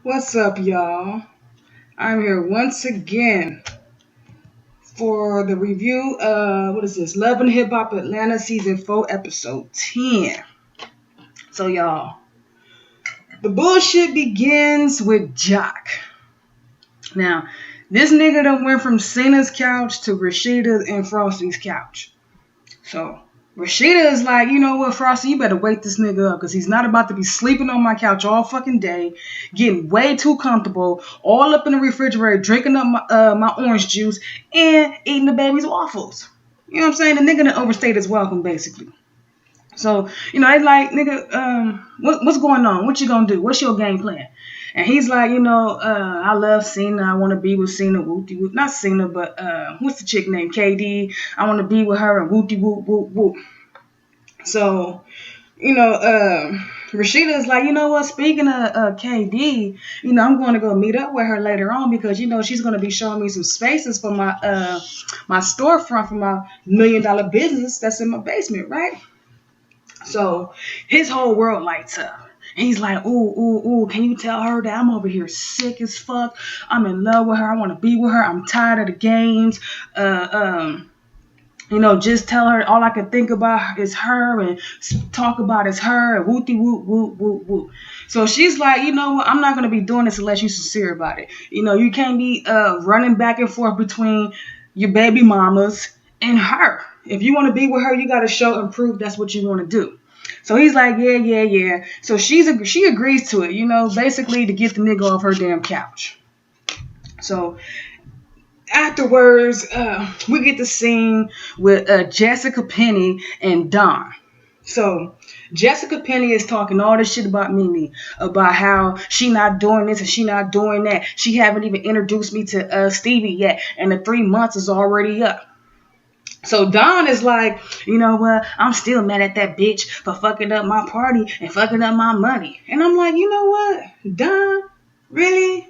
What's up, y'all? I'm here once again for the review of what is this? Love and Hip Hop Atlanta Season 4, Episode 10. So, y'all, the bullshit begins with Jock. Now, this nigga done went from Cena's couch to Rashida's and Frosty's couch. So, Rashida is like, you know what, Frosty, you better wake this nigga up because he's not about to be sleeping on my couch all fucking day, getting way too comfortable, all up in the refrigerator, drinking up my orange juice, and eating the baby's waffles. You know what I'm saying? The nigga done overstayed his welcome, basically. So, they like, nigga, what's going on? What you gonna do? What's your game plan? And he's like, I love Cena. I want to be with Cena. Whoopty whoop. Not Cena, but what's the chick named KD? I want to be with her and whoopty whoop whoop whoop. So, Rashida is like, you know what? Speaking of KD, I'm going to go meet up with her later on because she's going to be showing me some spaces for my storefront for my $1 million business that's in my basement, right? So his whole world lights up. And he's like, ooh, can you tell her that I'm over here sick as fuck? I'm in love with her. I want to be with her. I'm tired of the games. Just tell her all I can think about is her and talk about is her and whoopty whoop whoop whoop whoop. So she's like, you know what? I'm not going to be doing this unless you're sincere about it. You can't be running back and forth between your baby mamas and her. If you want to be with her, you got to show and prove that's what you want to do. So he's like, yeah. So she agrees to it, basically to get the nigga off her damn couch. So afterwards, we get the scene with Jessica Penny and Don. So Jessica Penny is talking all this shit about Mimi, about how she not doing this and she not doing that. She haven't even introduced me to Stevie yet, and the 3 months is already up. So Don is like, you know what? I'm still mad at that bitch for fucking up my party and fucking up my money. And I'm like, you know what? Don, really?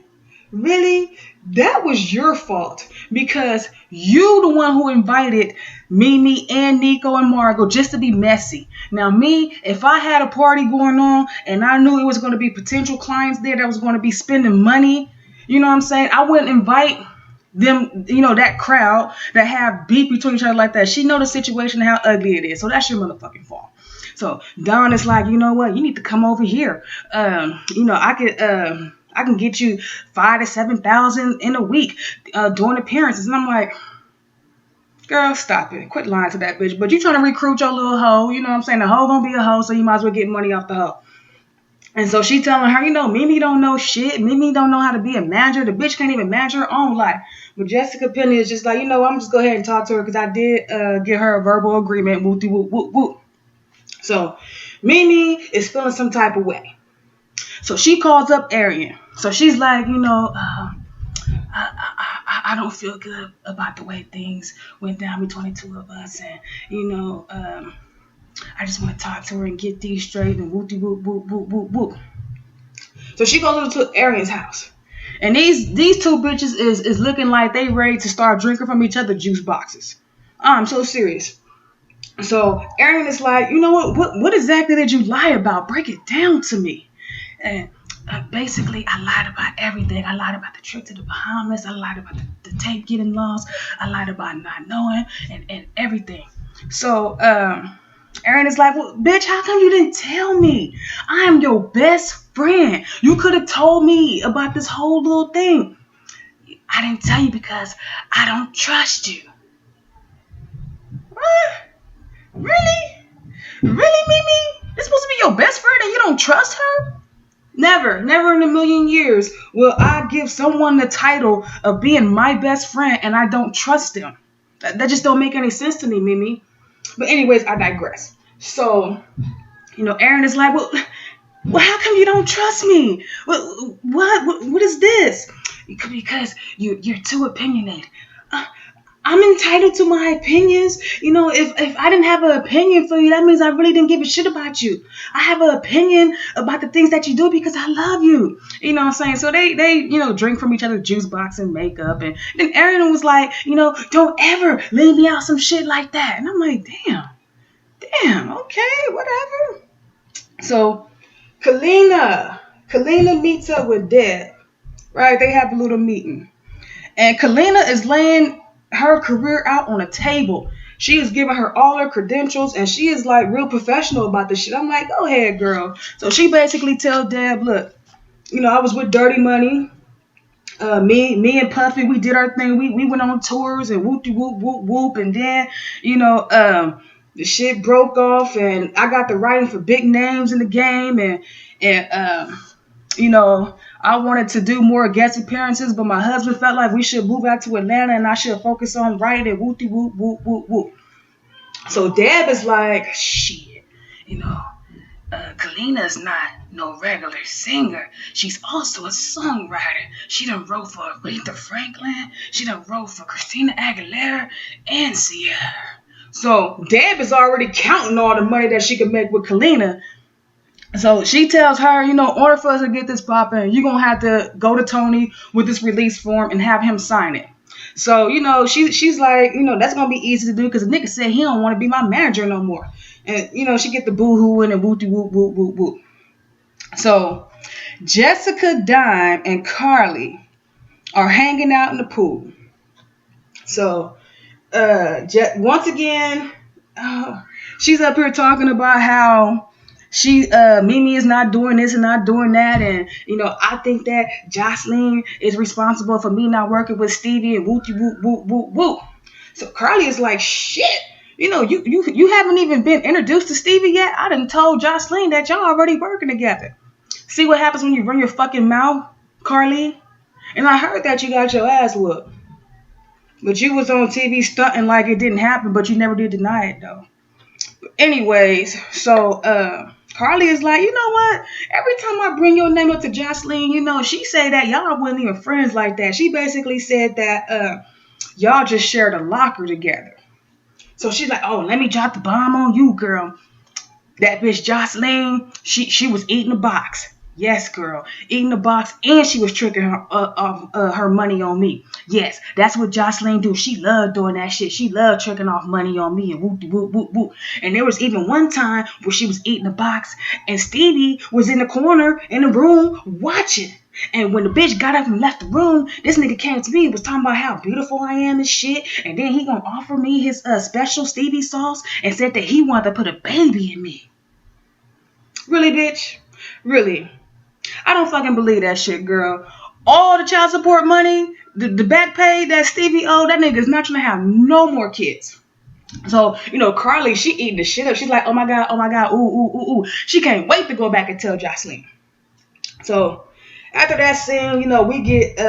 Really? That was your fault because you the one who invited Mimi and Nico and Margot just to be messy. Now me, if I had a party going on and I knew it was going to be potential clients there that was going to be spending money, you know what I'm saying? I wouldn't invite them, that crowd that have beef between each other like that. She know the situation and how ugly it is. So that's your motherfucking fault. So Don is like, you know what? You need to come over here. I can get you 5,000 to 7,000 in a week doing appearances. And I'm like, girl, stop it. Quit lying to that bitch. But you trying to recruit your little hoe. You know what I'm saying? The hoe gonna be a hoe, so you might as well get money off the hoe. And so she telling her, Mimi don't know shit. Mimi don't know how to be a manager. The bitch can't even manage her own life. But Jessica Penny is just like, I'm just go ahead and talk to her because I did get her a verbal agreement. Whoop, whoop, whoop, whoop. So Mimi is feeling some type of way. So she calls up Arian. So she's like, I don't feel good about the way things went down between the two of us. And, I just want to talk to her and get these straight and whoop, whoop, whoop, whoop, whoop, whoop. So she goes over to Arian's house. And these two bitches is looking like they ready to start drinking from each other juice boxes. I'm so serious. So Arian is like, you know what exactly did you lie about? Break it down to me. And basically, I lied about everything. I lied about the trip to the Bahamas. I lied about the tape getting lost. I lied about not knowing and everything. So Arian is like, well, bitch, how come you didn't tell me? I am your best friend. You could have told me about this whole little thing. I didn't tell you because I don't trust you. What? Really? Really, Mimi? This supposed to be your best friend and you don't trust her? Never in a million years will I give someone the title of being my best friend and I don't trust them. That just don't make any sense to me, Mimi. But anyways, I digress. So, Arian is like, well, how come you don't trust me? What is this? Because you're too opinionated. I'm entitled to my opinions. If I didn't have an opinion for you, that means I really didn't give a shit about you. I have an opinion about the things that you do because I love you. You know what I'm saying? So they drink from each other's juice box and makeup. And then Arian was like, don't ever leave me out some shit like that. And I'm like, damn, okay, whatever. So Kalina Kalina meets up with Deb. Right? They have a little meeting. And Kalina is laying her career out on a table. She is giving her all her credentials, and she is like real professional about this shit. I'm like, go ahead, girl. So she basically tells Deb, look, I was with Dirty Money. Me and Puffy, we did our thing. We went on tours and whoop whoop whoop whoop, and then the shit broke off, and I got the writing for big names in the game, and I wanted to do more guest appearances, but my husband felt like we should move back to Atlanta and I should focus on writing and whoop whoop whoop whoop whoop. So Deb is like, shit, Kalina's not no regular singer. She's also a songwriter. She done wrote for Aretha Franklin. She done wrote for Christina Aguilera and Sierra. So Deb is already counting all the money that she could make with Kalina. So she tells her, in order for us to get this popping, you're going to have to go to Tony with this release form and have him sign it. So, she's like, that's going to be easy to do because the nigga said he don't want to be my manager no more. And, she get the boo-hooing and whoop whoop whoop whoop whoop. So Jessica Dime and Carly are hanging out in the pool. So once again, she's up here talking about how Mimi is not doing this and not doing that, and I think that Jocelyn is responsible for me not working with Stevie and whoop whoop whoop whoop whoop. So Carly is like, shit, you haven't even been introduced to Stevie yet. I done told Jocelyn that y'all already working together. See what happens when you run your fucking mouth, Carly? And I heard that you got your ass whooped, but you was on TV stunting like it didn't happen, but you never did deny it though. Anyways, so Carly is like, you know what? Every time I bring your name up to Jocelyn, she say that y'all wasn't even friends like that. She basically said that y'all just shared a locker together. So she's like, oh, let me drop the bomb on you, girl. That bitch Jocelyn, she was eating a box. Yes, girl, eating the box, and she was tricking her money on me. Yes, that's what Jocelyn do. She loved doing that shit. She loved tricking off money on me and whoop whoop whoop whoop. And there was even one time where she was eating the box, and Stevie was in the corner in the room watching. And when the bitch got up and left the room, this nigga came to me and was talking about how beautiful I am and shit. And then he gonna offer me his special Stevie sauce and said that he wanted to put a baby in me. Really, bitch? Really? I don't fucking believe that shit, girl. All the child support money, the back pay that Stevie owed, that nigga's not gonna have no more kids. So, Carly, she eating the shit up. She's like, oh my God, ooh, ooh, ooh, ooh. She can't wait to go back and tell Jocelyn. So, after that scene, we get,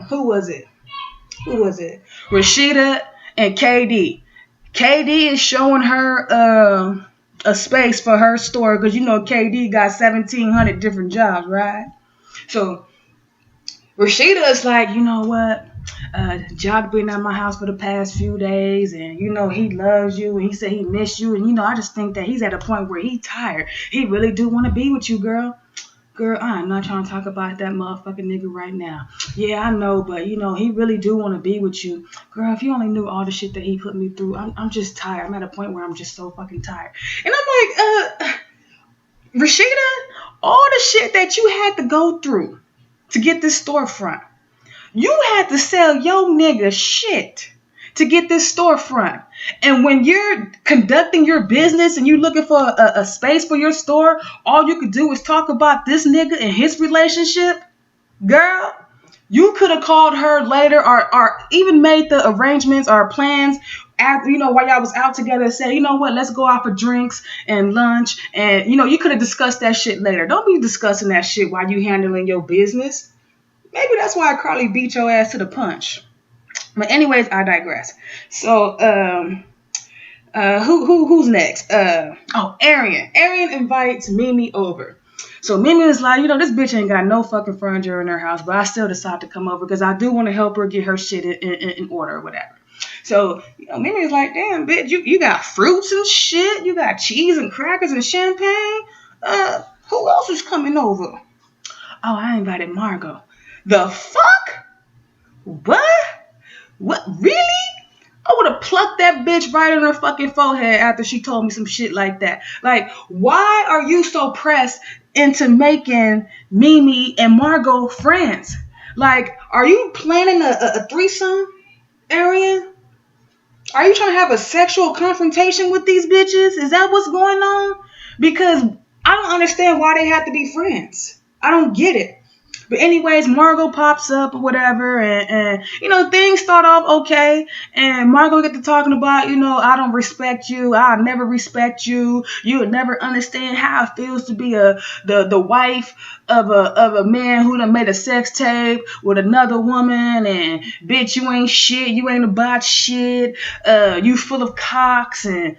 who was it? Rashida and KD. KD is showing her, a space for her store because KD got 1,700 different jobs, right? So Rashida is like, you know what? Jock been at my house for the past few days, and he loves you, and he said he missed you, and I just think that he's at a point where he's tired. He really do want to be with you, girl. Girl, I'm not trying to talk about that motherfucking nigga right now. Yeah, I know, but he really do want to be with you. Girl, if you only knew all the shit that he put me through, I'm just tired. I'm at a point where I'm just so fucking tired. And I'm like, Rashida, all the shit that you had to go through to get this storefront, you had to sell your nigga shit to get this storefront. And when you're conducting your business and you're looking for a space for your store, all you could do is talk about this nigga and his relationship. Girl, you could have called her later or even made the arrangements or plans while y'all was out together and said, you know what, let's go out for drinks and lunch. And, you could have discussed that shit later. Don't be discussing that shit while you handling your business. Maybe that's why Carly beat your ass to the punch. But anyways, I digress. So, who's next? Arian. Arian invites Mimi over. So Mimi is like, this bitch ain't got no fucking furniture in her house, but I still decide to come over because I do want to help her get her shit in order or whatever. So, Mimi is like, damn, bitch, you got fruits and shit. You got cheese and crackers and champagne. Who else is coming over? Oh, I invited Margot. The fuck? What? Really? I would have plucked that bitch right on her fucking forehead after she told me some shit like that. Like, why are you so pressed into making Mimi and Margot friends. Like, are you planning a threesome, Arian? Are you trying to have a sexual confrontation with these bitches? Is that what's going on? Because I don't understand why they have to be friends. I don't get it. But anyways, Margot pops up or whatever, and things start off okay. And Margot get to talking about, I don't respect you. I'll never respect you. You would never understand how it feels to be the wife of a man who done made a sex tape with another woman. And bitch, you ain't shit. You ain't about shit. You full of cocks and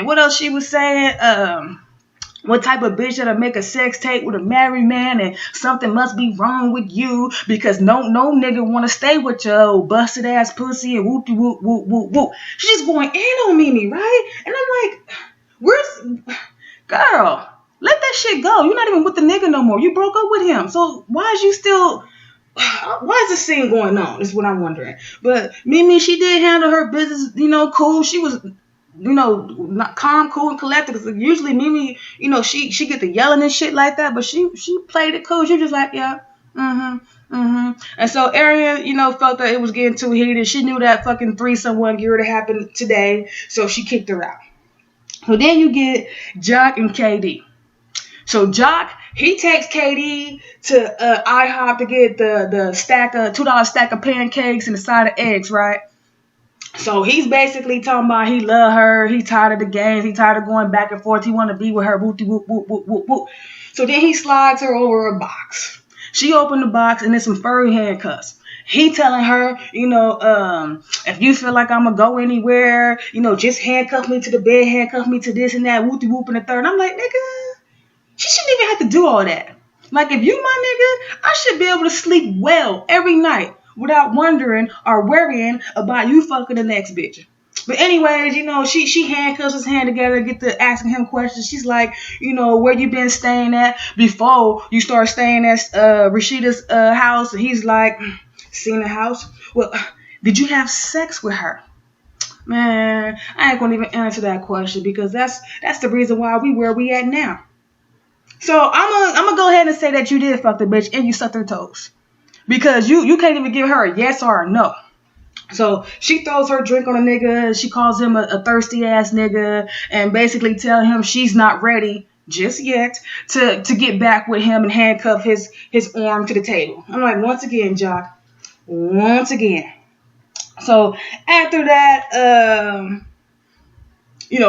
what else she was saying? What type of bitch that'll make a sex tape with a married man, and something must be wrong with you because no nigga want to stay with your old busted ass pussy and whoop whoop whoop whoop whoop. She's just going in on Mimi, right? And I'm like, girl, let that shit go. You're not even with the nigga no more. You broke up with him. So why is this scene going on? Is what I'm wondering. But Mimi, she did handle her business, cool. She was not calm, cool, and collected. Because usually Mimi, she get the yelling and shit like that, but she played it cool. She was just like, yeah, And so Arian, felt that it was getting too heated. She knew that fucking threesome wasn't going to happen today, so she kicked her out. So then you get Jock and KD. So Jock, he takes KD to IHOP to get the stack of $2 stack of pancakes and a side of eggs, right? So he's basically talking about he love her, he tired of the games, he tired of going back and forth, he want to be with her, whoop, whoop, whoop, whoop, whoop, whoop. So then he slides her over a box. She opened the box and there's some furry handcuffs. He telling her, if you feel like I'm going to go anywhere, just handcuff me to the bed, handcuff me to this and that, whoop, whoop, and the third. And I'm like, nigga, she shouldn't even have to do all that. Like, if you my nigga, I should be able to sleep well every night without wondering or worrying about you fucking the next bitch. But anyways, she handcuffs his hand together, get to asking him questions. She's like, where you been staying at before you start staying at Rashida's house? And he's like, seen the house? Well, did you have sex with her? Man, I ain't gonna even answer that question because that's the reason why we where we at now. So I'm gonna go ahead and say that you did fuck the bitch and you sucked her toes. Because you can't even give her a yes or a no. So she throws her drink on a nigga. She calls him a thirsty ass nigga and basically tell him she's not ready just yet to get back with him and handcuff his arm to the table. I'm like, once again, Jock. Once again. So after that,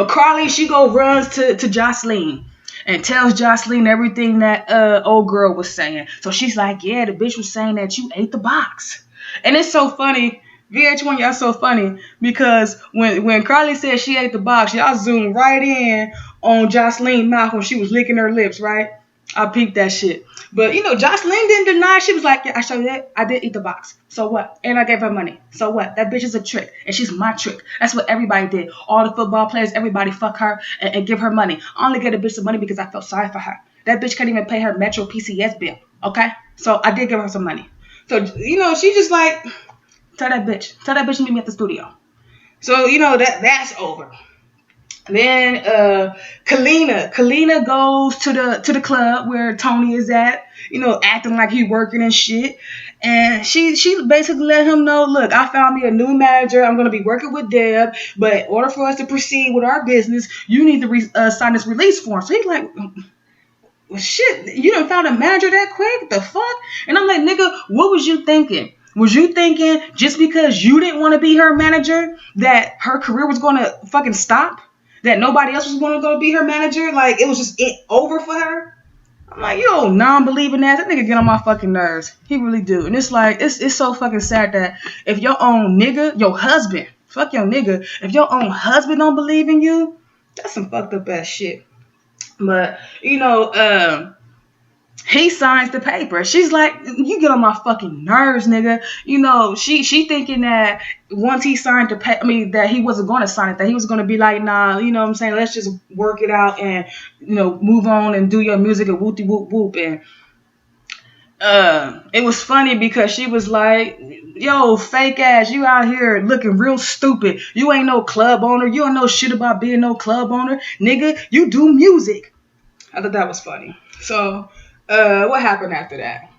Carly, she runs to Jocelyn and tells Jocelyn everything that old girl was saying. So she's like, yeah, the bitch was saying that you ate the box. And it's so funny. VH1, y'all so funny because when Carly said she ate the box, y'all zoomed right in on Jocelyn's mouth when she was licking her lips, right? I peeped that shit. But, Jocelyn didn't deny. She was like, yeah, I showed you that. I did eat the box. So what? And I gave her money. So what? That bitch is a trick. And she's my trick. That's what everybody did. All the football players, everybody fuck her and give her money. I only gave a bitch some money because I felt sorry for her. That bitch can't even pay her Metro PCS bill. Okay? So I did give her some money. So, she just like, tell that bitch to meet me at the studio. So, that's over. Then Kalina goes to the club where Tony is at, acting like he working and shit. And she basically let him know, look, I found me a new manager. I'm going to be working with Deb. But in order for us to proceed with our business, you need to sign this release form. So he's like, well, shit, you done found a manager that quick? The fuck? And I'm like, nigga, what was you thinking? Was you thinking just because you didn't want to be her manager that her career was going to fucking stop? That nobody else was going to go be her manager? Like, it was just over for her? I'm like, yo, non-believing ass. That nigga get on my fucking nerves. He really do. And it's like, it's so fucking sad that if your own nigga, your husband, fuck your nigga, if your own husband don't believe in you, that's some fucked up ass shit. But, he signs the paper. She's like, you get on my fucking nerves, nigga. She thinking that once he signed the paper, that he wasn't going to sign it, that he was going to be like, nah, you know what I'm saying? Let's just work it out and, move on and do your music and whoop whoop whoop. And it was funny because she was like, yo, fake ass, you out here looking real stupid. You ain't no club owner. You don't know shit about being no club owner. Nigga, you do music. I thought that was funny. So, what happened after that?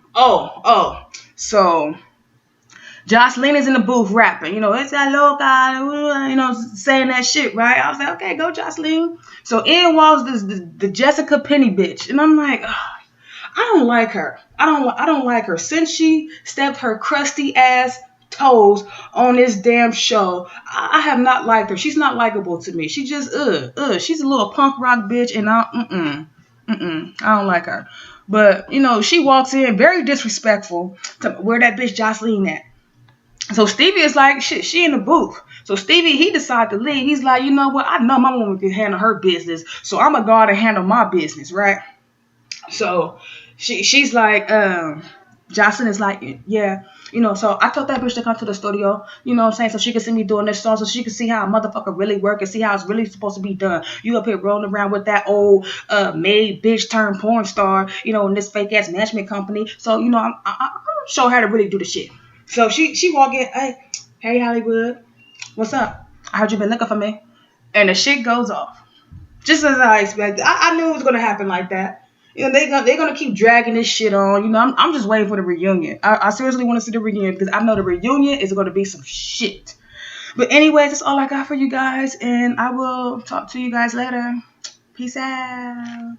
So Jocelyn is in the booth rapping, it's that little guy, saying that shit, right? I was like, okay, go Jocelyn. So in walks the Jessica Penny bitch, and I'm like, ugh, I don't like her. I don't like her. Since she stepped her crusty ass toes on this damn show, I have not liked her. She's not likable to me. She just she's a little punk rock bitch, and I don't like her. But she walks in very disrespectful to where that bitch Jocelyn at. So Stevie is like, shit, she in the booth. So Stevie, he decided to leave. He's like, you know what? I know my woman can handle her business, so I'm gonna go out and handle my business, right? So she's like, Jocelyn is like, yeah, so I told that bitch to come to the studio, what I'm saying, so she could see me doing this song, so she could see how a motherfucker really work and see how it's really supposed to be done. You up here rolling around with that old maid bitch turned porn star, in this fake ass management company. So, I'm gonna show her how to really do the shit. So she walk in, hey Hollywood, what's up? I heard you been looking for me. And the shit goes off. Just as I expected. I knew it was gonna happen like that. They're gonna keep dragging this shit on. I'm just waiting for the reunion. I seriously want to see the reunion because I know the reunion is gonna be some shit. But anyways, that's all I got for you guys, and I will talk to you guys later. Peace out.